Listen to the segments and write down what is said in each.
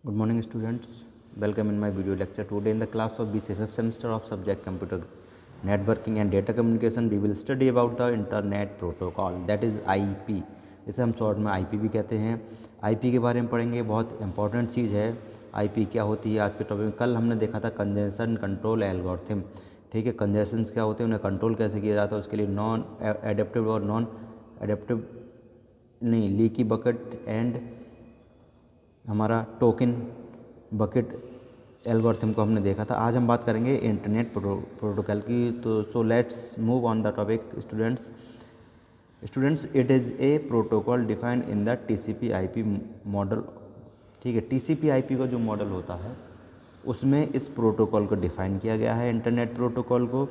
Good morning students, welcome in my video lecture. Today in the class of BCA 5th semester of subject computer networking and data communication we will study about the internet protocol that is IP. इसे हम short में IP भी कहते हैं। IP के बारे में पढ़ेंगे, बहुत इंपॉर्टेंट चीज़ है। IP क्या होती है आज के टॉपिक में। कल हमने देखा था कंजेशन कंट्रोल एल्गोरिथम, ठीक है। कंजेशन क्या होते हैं, उन्हें कंट्रोल कैसे किया जाता है, उसके लिए नॉन एडेप्टिव और नॉन एडेप्टिव नहीं लीकी बकेट एंड हमारा टोकन बकेट एल्गोरिथम को हमने देखा था। आज हम बात करेंगे इंटरनेट प्रोटोकॉल की। तो so let's move on the topic students it is a protocol defined in the TCP IP model, ठीक है। TCP IP का जो मॉडल होता है उसमें इस प्रोटोकॉल को डिफाइन किया गया है। इंटरनेट प्रोटोकॉल को,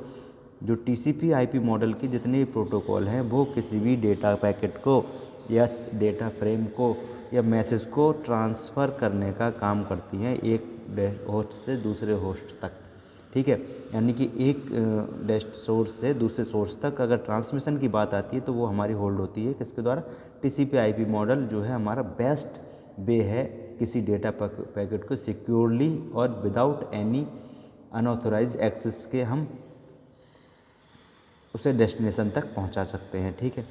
जो TCP IP मॉडल की जितने भी प्रोटोकॉल हैं वो किसी भी डेटा पैकेट को या डेटा फ्रेम को या मैसेज को ट्रांसफ़र करने का काम करती हैं एक होस्ट से दूसरे होस्ट तक, ठीक है। यानी कि एक डेस्ट सोर्स से दूसरे सोर्स तक अगर ट्रांसमिशन की बात आती है तो वो हमारी होल्ड होती है किसके द्वारा, TCP IP मॉडल जो है हमारा बेस्ट वे है किसी डेटा पैकेट को सिक्योरली और विदाउट एनी अनऑथोराइज एक्सेस के हम उसे डेस्टिनेशन तक पहुंचा सकते हैं, ठीक है।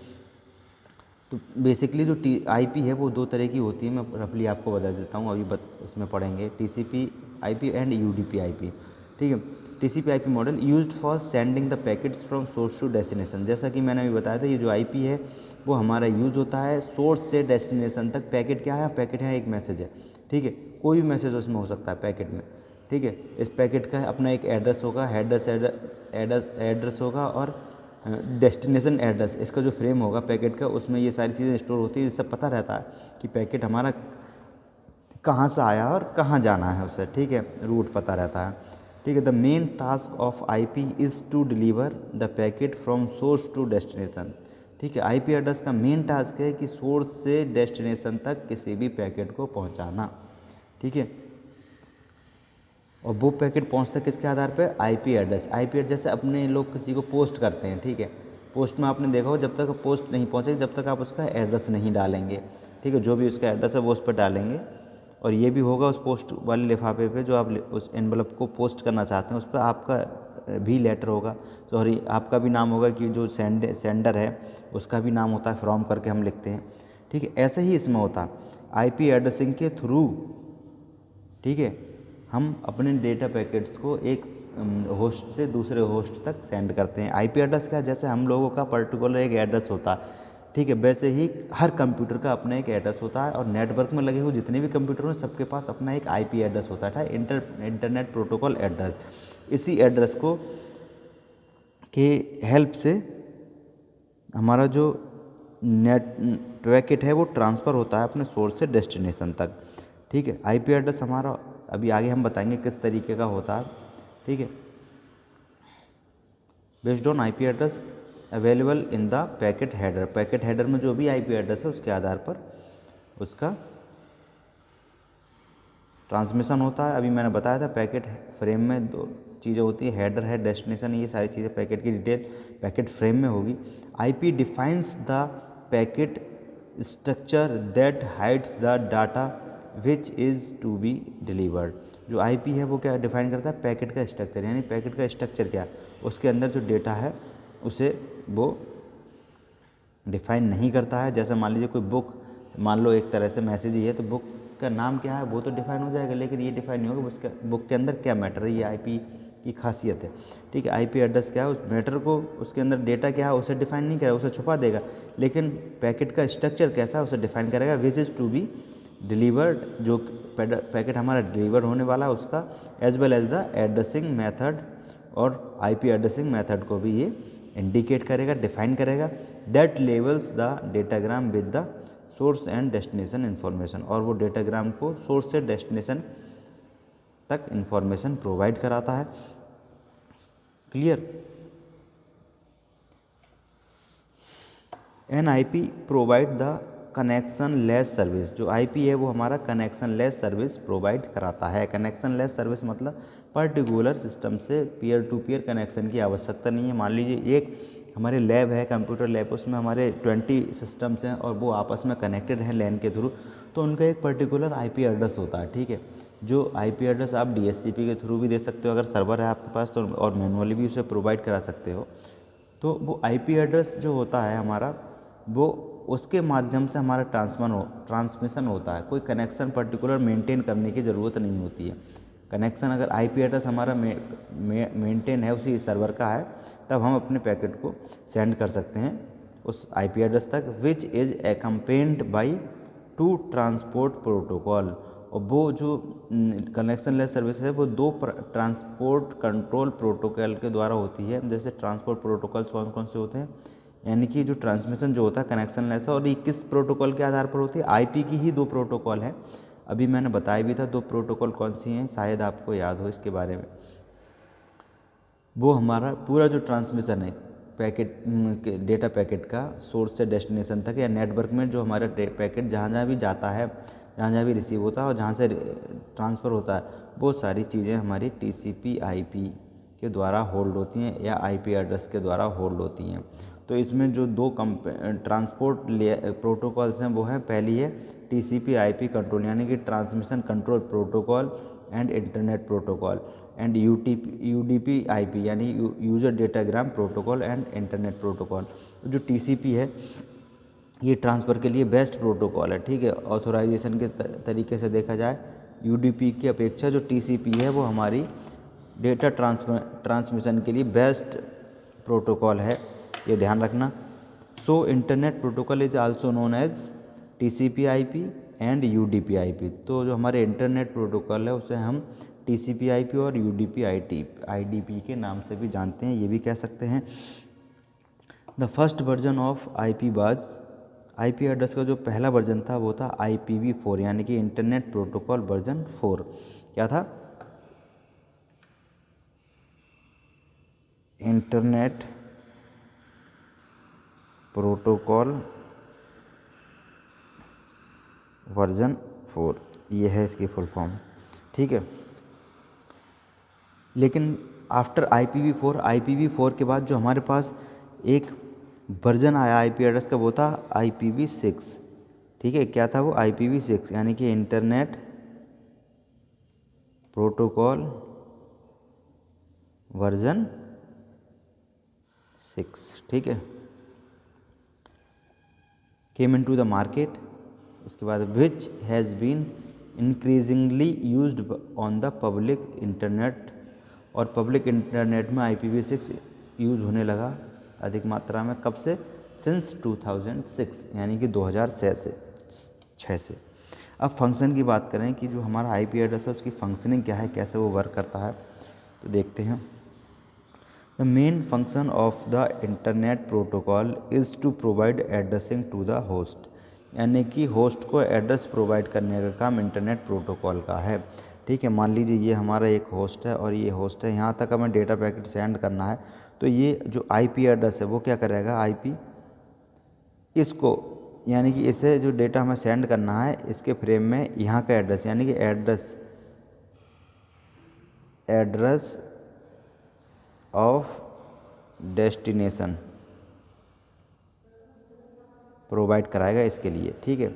तो बेसिकली जो IP है वो दो तरह की होती है। मैं रफली आपको बता देता हूँ, अभी इसमें पढ़ेंगे TCP IP and UDP IP, ठीक है। TCP IP model used for sending the packets from source to destination. जैसा कि मैंने अभी बताया था, ये जो IP है वो हमारा यूज होता है सोर्स से डेस्टिनेशन तक। पैकेट क्या है, पैकेट है एक मैसेज है, ठीक है। कोई भी मैसेज उसमें हो सकता है पैकेट में, ठीक है। इस पैकेट का अपना एक एड्रेस होगा, एड्रेस होगा और डेस्टिनेशन एड्रेस, इसका जो फ्रेम होगा पैकेट का उसमें ये सारी चीज़ें स्टोर होती है, इससे पता रहता है कि पैकेट हमारा कहाँ से आया और कहाँ जाना है उसे, ठीक है। रूट पता रहता है, ठीक है। The main task of IP is to deliver the packet from source to destination, ठीक है। IP एड्रेस का मेन टास्क है कि सोर्स से डेस्टिनेशन तक किसी भी पैकेट को पहुँचाना, ठीक है। और वो पैकेट पहुंचता किसके आधार पे, IP एड्रेस जैसे अपने लोग किसी को पोस्ट करते हैं, ठीक है। पोस्ट में आपने देखा हो जब तक पोस्ट नहीं पहुंचेगी जब तक आप उसका एड्रेस नहीं डालेंगे, ठीक है। जो भी उसका एड्रेस है वो उस पर डालेंगे और ये भी होगा उस पोस्ट वाले लिफाफे पे जो आप उस एनवलप को पोस्ट करना चाहते हैं उस पर आपका भी लेटर होगा, सॉरी आपका भी नाम होगा कि जो सेंडर है उसका भी नाम होता है, फ्रॉम करके हम लिखते हैं, ठीक है। ऐसे ही इसमें होता है IP एड्रेसिंग के थ्रू, ठीक है, हम अपने डेटा पैकेट्स को एक होस्ट से दूसरे होस्ट तक सेंड करते हैं। IP एड्रेस क्या है, जैसे हम लोगों का पर्टिकुलर एक एड्रेस होता है, ठीक है, वैसे ही हर कंप्यूटर का अपना एक एड्रेस होता है और नेटवर्क में लगे हुए जितने भी कंप्यूटर हैं सबके पास अपना एक IP एड्रेस होता है, इंटरनेट प्रोटोकॉल एड्रेस। इसी एड्रेस को के हेल्प से हमारा जो नेट पैकेट है वो ट्रांसफ़र होता है अपने सोर्स से डेस्टिनेशन तक, ठीक है। IP एड्रेस हमारा अभी आगे हम बताएंगे किस तरीके का होता है, ठीक है। Based on IP address available in the packet header में जो भी IP एड्रेस है उसके आधार पर उसका ट्रांसमिशन होता है। अभी मैंने बताया था पैकेट फ्रेम में दो चीज़ें होती है, हेडर है, डेस्टिनेशन, ये सारी चीज़ें पैकेट की डिटेल पैकेट फ्रेम में होगी। IP defines the packet structure that hides the data which is to be delivered. जो IP है वो क्या डिफाइन करता है, पैकेट का स्ट्रक्चर, यानी पैकेट का स्ट्रक्चर क्या है, उसके अंदर जो डेटा है उसे वो डिफाइन नहीं करता है। जैसे मान लीजिए कोई बुक, मान लो एक तरह से मैसेज ही है तो बुक का नाम क्या है वो तो डिफाइन हो जाएगा, लेकिन ये डिफाइन नहीं होगा उसका बुक के अंदर क्या मैटर है, ये IP की खासियत है, ठीक है। IP एड्रेस क्या है, उस मैटर को उसके अंदर डेटा क्या है उसे डिफाइन नहीं करेगा, उसे छुपा देगा, लेकिन पैकेट का स्ट्रक्चर कैसा है उसे डिफाइन करेगा, which is to be delivered, जो पैकेट हमारा डिलीवर होने वाला है उसका, as well as the addressing method, और IP एड्रेसिंग मेथड को भी ये इंडिकेट करेगा, डिफाइन करेगा। That labels the datagram with the source and destination information, और वो डेटाग्राम को सोर्स से डेस्टिनेशन तक इन्फॉर्मेशन प्रोवाइड कराता है। Clear. An IP provide the connectionless service, जो IP है वो हमारा कनेक्शन लेस सर्विस प्रोवाइड कराता है। कनेक्शन लेस सर्विस मतलब पर्टिकुलर सिस्टम से पीयर टू पीयर कनेक्शन की आवश्यकता नहीं है। मान लीजिए एक हमारे लैब है, कंप्यूटर लैब, उसमें हमारे 20 सिस्टम्स हैं और वो आपस में कनेक्टेड हैं LAN के थ्रू, तो उनका एक पर्टिकुलर आईपी एड्रेस होता है, ठीक है। जो आईपी एड्रेस आप डीएचसीपी के थ्रू भी दे सकते हो अगर सर्वर है आपके पास तो, और मैनुअली भी उसे प्रोवाइड करा सकते हो। तो वो आईपी एड्रेस जो होता है हमारा, वो उसके माध्यम से हमारा ट्रांसमिशन होता है। कोई कनेक्शन पर्टिकुलर मेंटेन करने की ज़रूरत नहीं होती है। कनेक्शन अगर आईपी एड्रेस हमारा मेंटेन है, उसी सर्वर का है, तब हम अपने पैकेट को सेंड कर सकते हैं उस आईपी एड्रेस तक, which is accompanied by to transport protocol. और वो जो कनेक्शन लेस सर्विस है वो दो ट्रांसपोर्ट कंट्रोल प्रोटोकॉल के द्वारा होती है। जैसे ट्रांसपोर्ट प्रोटोकॉल कौन कौन से होते हैं, यानी कि जो ट्रांसमिशन जो होता है कनेक्शन लेस, और ये किस प्रोटोकॉल के आधार पर होती है, आईपी की ही दो प्रोटोकॉल है। अभी मैंने बताया भी था दो प्रोटोकॉल कौन सी हैं, शायद आपको याद हो इसके बारे में। वो हमारा पूरा जो ट्रांसमिशन है पैकेट डेटा पैकेट का सोर्स से डेस्टिनेशन तक, या नेटवर्क में जो हमारा पैकेट जहाँ जहाँ भी जाता है, जहाँ जहाँ भी रिसीव होता है और जहाँ से ट्रांसफ़र होता है, वो सारी चीज़ें हमारी टीसीपी आईपी के द्वारा होल्ड होती हैं या आईपी एड्रेस के द्वारा होल्ड होती हैं। तो इसमें जो दो ट्रांसपोर्ट प्रोटोकॉल्स हैं वो हैं, पहली है टीसीपी आईपी कंट्रोल यानी कि transmission control protocol and internet protocol, and UDP IP यानी user datagram protocol and internet protocol. जो टीसीपी है ये ट्रांसफ़र के लिए बेस्ट प्रोटोकॉल है, ठीक है। ऑथोराइजेशन के तरीके से देखा जाए यूडीपी की अपेक्षा जो टीसीपी है वो हमारी डेटा ट्रांसमिशन के लिए बेस्ट प्रोटोकॉल है, ये ध्यान रखना। So internet protocol is also known as TCP IP and UDP IP. तो जो हमारे इंटरनेट प्रोटोकॉल है उसे हम टीसीपी आईपी और यूडीपी आईडीपी के नाम से भी जानते हैं, ये भी कह सकते हैं। The first version of IP was, IP address का जो पहला वर्जन था वो था IPv4 यानी कि इंटरनेट प्रोटोकॉल वर्जन 4। क्या था? इंटरनेट प्रोटोकॉल वर्जन 4, ये है इसकी फुल फॉर्म, ठीक है। लेकिन आफ्टर IPv4 के बाद जो हमारे पास एक वर्जन आया आईपी एड्रेस का वो था IPv6, ठीक है। क्या था वो? IPv6 यानी कि इंटरनेट प्रोटोकॉल वर्जन 6, ठीक है। Came into the market, उसके बाद which has been increasingly used on the public internet, और पब्लिक इंटरनेट में IPv6 यूज़ होने लगा अधिक मात्रा में। कब से? सिंस 2006 यानी कि 2006 से। अब फंक्शन की बात करें कि जो हमारा आईपी एड्रेस है उसकी फंक्शनिंग क्या है, कैसे वो वर्क करता है, तो देखते हैं। The main function of the internet protocol is to provide addressing to the host, यानी कि होस्ट को एड्रेस प्रोवाइड करने का काम इंटरनेट प्रोटोकॉल का है, ठीक है। मान लीजिए ये हमारा एक होस्ट है और ये होस्ट है, यहाँ तक हमें डेटा पैकेट सेंड करना है, तो ये जो आईपी एड्रेस है वो क्या करेगा, आईपी इसको यानी कि इसे जो डेटा हमें सेंड करना है इसके फ्रेम में यहाँ का एड्रेस यानी कि एड्रेस ऑफ डेस्टिनेशन प्रोवाइड कराएगा इसके लिए, ठीक है।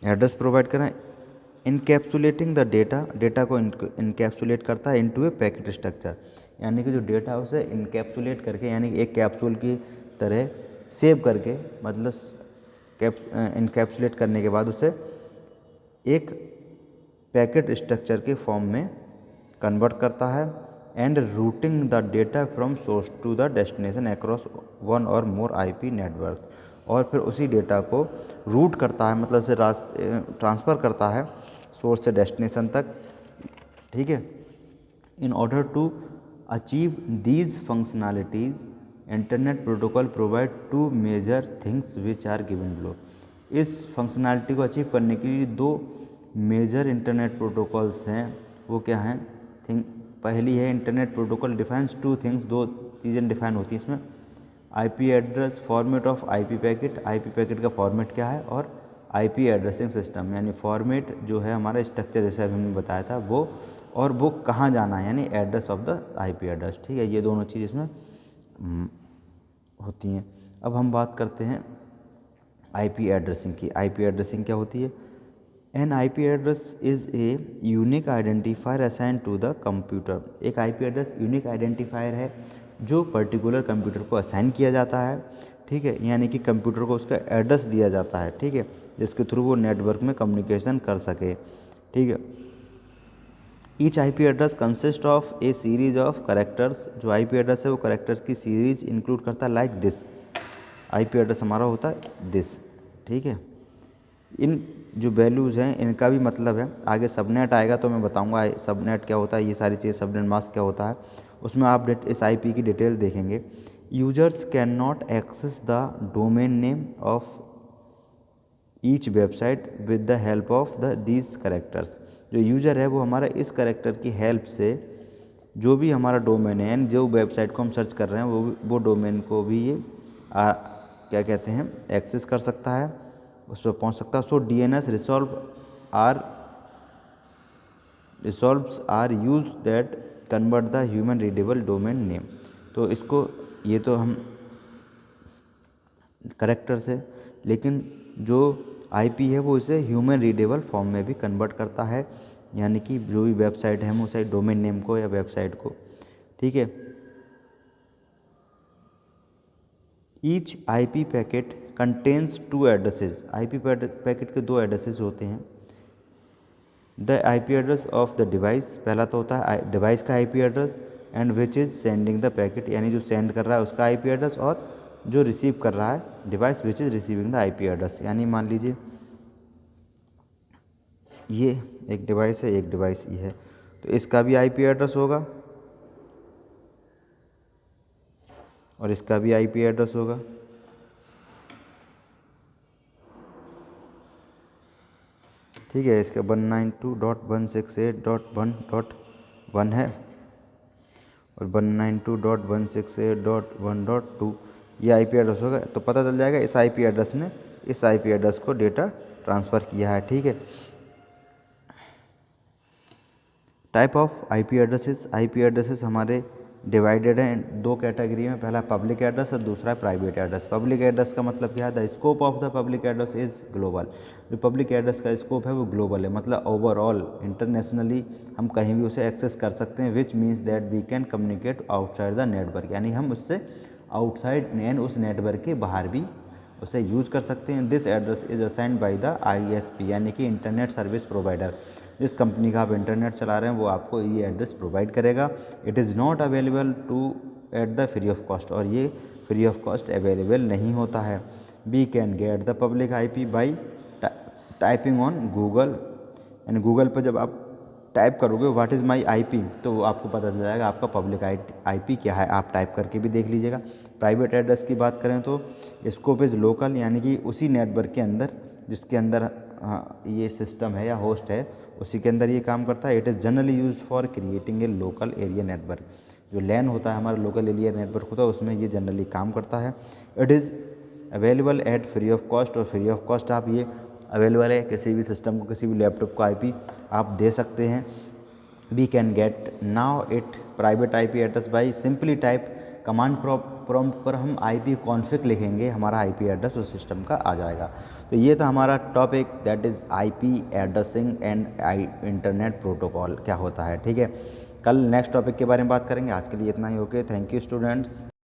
एड्रेस प्रोवाइड करें, इनकैप्सुलेटिंग द डेटा को इनकैप्सुलेट करता है इनटू ए पैकेट स्ट्रक्चर, यानी कि जो डेटा है उसे इनकैप्सुलेट करके यानी कि एक कैप्सूल की तरह सेव करके, मतलब इनकैप्सुलेट करने के बाद उसे एक पैकेट स्ट्रक्चर के फॉर्म में कन्वर्ट करता है, and routing the data from source to the destination across one or more IP network, और फिर उसी डेटा को रूट करता है, मतलब से ट्रांसफ़र करता है सोर्स से डेस्टिनेशन तक, ठीक है। In order to achieve these functionalities internet protocol provide two major things which are given below. इस फंक्शनैलिटी को अचीव करने के लिए दो मेजर इंटरनेट प्रोटोकॉल्स हैं, वो क्या हैं? पहली है internet protocol defines two things, दो चीज़ें डिफाइन होती हैं इसमें। IP address, format of IP packet, IP packet का फॉर्मेट क्या है, और आईपी एड्रेसिंग सिस्टम यानी फॉर्मेट जो है हमारा स्ट्रक्चर जैसे अभी हमने बताया था वो, और वो कहाँ जाना है यानी address of the IP address, ठीक है। ये दोनों चीज़ इसमें होती हैं। अब हम बात करते हैं आईपी एड्रेसिंग की। आईपी एड्रेसिंग क्या होती है? An IP address is a unique identifier assign to the computer. एक आईपी एड्रेस यूनिक आइडेंटिफायर है जो पर्टिकुलर कंप्यूटर को असाइन किया जाता है, ठीक है, यानी कि कंप्यूटर को उसका एड्रेस दिया जाता है, ठीक है, जिसके थ्रू वो नेटवर्क में कम्युनिकेशन कर सके, ठीक है। Each IP address consist of A series of characters. जो आईपी एड्रेस है वो करेक्टर्स की सीरीज इंक्लूड करता है, लाइक दिस। आईपी एड्रेस हमारा होता है दिस, ठीक है। इन जो वैल्यूज़ हैं इनका भी मतलब है, आगे सबनेट आएगा तो मैं बताऊंगा सबनेट क्या होता है, ये सारी चीज़ें, सबनेट मास्क क्या होता है, उसमें आप इस आईपी की डिटेल देखेंगे। Users can not access the domain name of each website with the help of the these characters. जो यूज़र है वो हमारा इस करेक्टर की हेल्प से जो भी हमारा डोमेन है, यानी जो वेबसाइट को हम सर्च कर रहे हैं वो डोमेन को भी ये क्या कहते हैं, एक्सेस कर सकता है, उस पर पहुंच सकता है। So DNS resolves are use that convert the human readable domain name. तो इसको, ये तो हम करेक्टर से, लेकिन जो आईपी है वो इसे ह्यूमन रीडेबल फॉर्म में भी कन्वर्ट करता है, यानी कि जो भी वेबसाइट है हम उसे डोमेन नेम को या वेबसाइट को, ठीक है। Each IP packet contains 2 addresses. IP packet के 2 एड्रेसेस होते हैं। The IP address of the device, पहला तो होता है डिवाइस का IP address, and which is sending the packet, यानी जो सेंड कर रहा है उसका आईपी एड्रेस, और जो रिसीव कर रहा है device which is receiving the IP address. यानी मान लीजिए ये एक डिवाइस है, एक डिवाइस ये है, तो इसका भी आईपी एड्रेस होगा और इसका भी आईपी एड्रेस होगा, ठीक है। इसका 192.168.1.1 है और 192.168.1.2 ये आईपी एड्रेस होगा। तो पता चल जाएगा इस आईपी एड्रेस ने इस आईपी एड्रेस को डेटा ट्रांसफ़र किया है, ठीक है। Type of IP addresses. IP addresses हमारे डिवाइडेड हैं 2 कैटेगरी में, पहला पब्लिक एड्रेस और दूसरा प्राइवेट एड्रेस। पब्लिक एड्रेस का मतलब क्या है? The scope of the public address is global. जो पब्लिक एड्रेस का स्कोप है वो ग्लोबल है, मतलब ओवरऑल इंटरनेशनली हम कहीं भी उसे एक्सेस कर सकते हैं, which means that we can communicate outside the network, यानी हम उससे आउटसाइड उस नेटवर्क के बाहर भी उसे यूज कर सकते हैं। This address is assigned by the ISP, यानी कि इंटरनेट सर्विस प्रोवाइडर। जिस कंपनी का आप इंटरनेट चला रहे हैं वो आपको ये एड्रेस प्रोवाइड करेगा। It is not available to at the free of cost, और ये फ्री ऑफ कॉस्ट अवेलेबल नहीं होता है। We can get the public IP by typing on Google, यानी गूगल पर जब आप टाइप करोगे व्हाट इज़ माई आईपी, तो आपको पता चल जाएगा आपका पब्लिक आईपी क्या है, आप टाइप करके भी देख लीजिएगा। प्राइवेट एड्रेस की बात करें तो स्कोप इज़ लोकल, यानी कि उसी नेटवर्क के अंदर जिसके अंदर ये सिस्टम है या होस्ट है उसी के अंदर ये काम करता है। It is generally used for creating a local area network. जो लैन होता है हमारा लोकल एरिया नेटवर्क होता है उसमें ये जनरली काम करता है। It is available at free of cost, और फ्री ऑफ कॉस्ट आप ये अवेलेबल है किसी भी सिस्टम को, किसी भी लैपटॉप को आईपी आप दे सकते हैं। We can get now it private IP address by simply type command prompt पर हम आईपी कॉन्फ़िग लिखेंगे, हमारा आईपी एड्रेस उस सिस्टम का आ जाएगा। तो ये था हमारा topic, that is IP addressing and internet protocol क्या होता है, ठीक है। कल नेक्स्ट टॉपिक के बारे में बात करेंगे। आज के लिए इतना ही, ओके, थैंक यू स्टूडेंट्स।